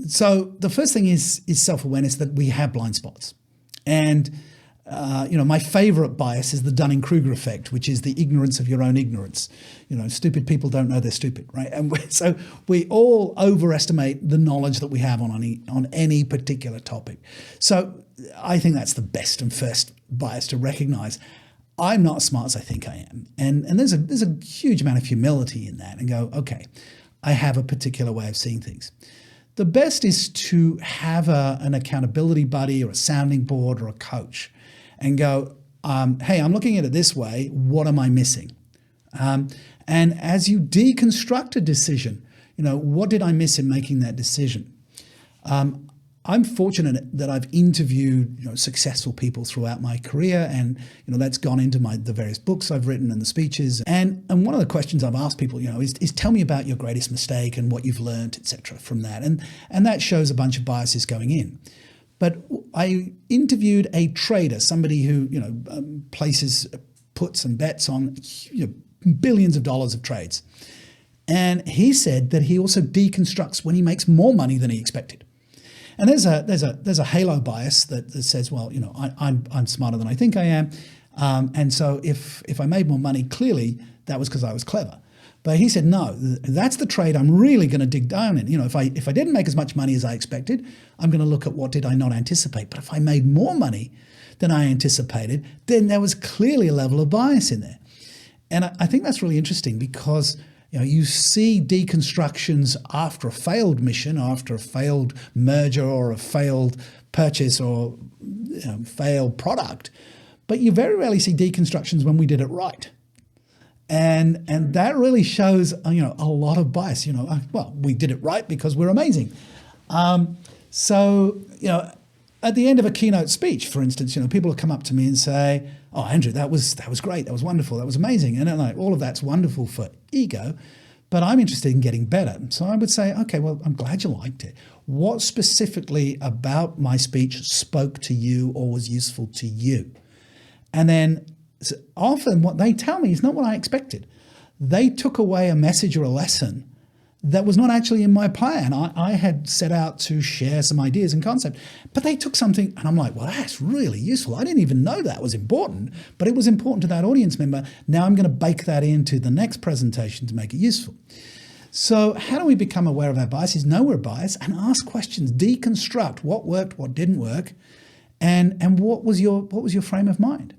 So the first thing is self-awareness that we have blind spots. And, my favorite bias is the Dunning-Kruger effect, which is the ignorance of your own ignorance. Stupid people don't know they're stupid, right? And so we all overestimate the knowledge that we have on any particular topic. So I think that's the best and first bias to recognize. I'm not as smart as I think I am. And there's a huge amount of humility in that, and go, okay, I have a particular way of seeing things. The best is to have an accountability buddy or a sounding board or a coach and go, hey, I'm looking at it this way. What am I missing? And as you deconstruct a decision, what did I miss in making that decision? I'm fortunate that I've interviewed successful people throughout my career, and that's gone into the various books I've written and the speeches. And one of the questions I've asked people is tell me about your greatest mistake and what you've learned, etc. from that. And that shows a bunch of biases going in. But I interviewed a trader, somebody who places puts and bets on billions of dollars of trades, and he said that he also deconstructs when he makes more money than he expected. And there's a halo bias that says, well, I'm smarter than I think I am, and so if I made more money, clearly that was because I was clever. But he said, no, that's the trade I'm really going to dig down in. If I didn't make as much money as I expected, I'm going to look at what did I not anticipate. But if I made more money than I anticipated, then there was clearly a level of bias in there. And I think that's really interesting because you see deconstructions after a failed mission, after a failed merger or a failed purchase or failed product, but you very rarely see deconstructions when we did it right. And that really shows a lot of bias. Well, we did it right because we're amazing. So at the end of a keynote speech, for instance, people will come up to me and say, "Oh, Andrew, that was great. That was wonderful. That was amazing." And I'm like, all of that's wonderful for ego, but I'm interested in getting better. So I would say, okay, well, I'm glad you liked it. What specifically about my speech spoke to you or was useful to you? And then often what they tell me is not what I expected. They took away a message or a lesson that was not actually in my plan. I had set out to share some ideas and concepts, but they took something and I'm like, well, that's really useful. I didn't even know that was important, but it was important to that audience member. Now I'm going to bake that into the next presentation to make it useful. So how do we become aware of our biases? Know we're biased and ask questions, deconstruct what worked, what didn't work, and what was your frame of mind?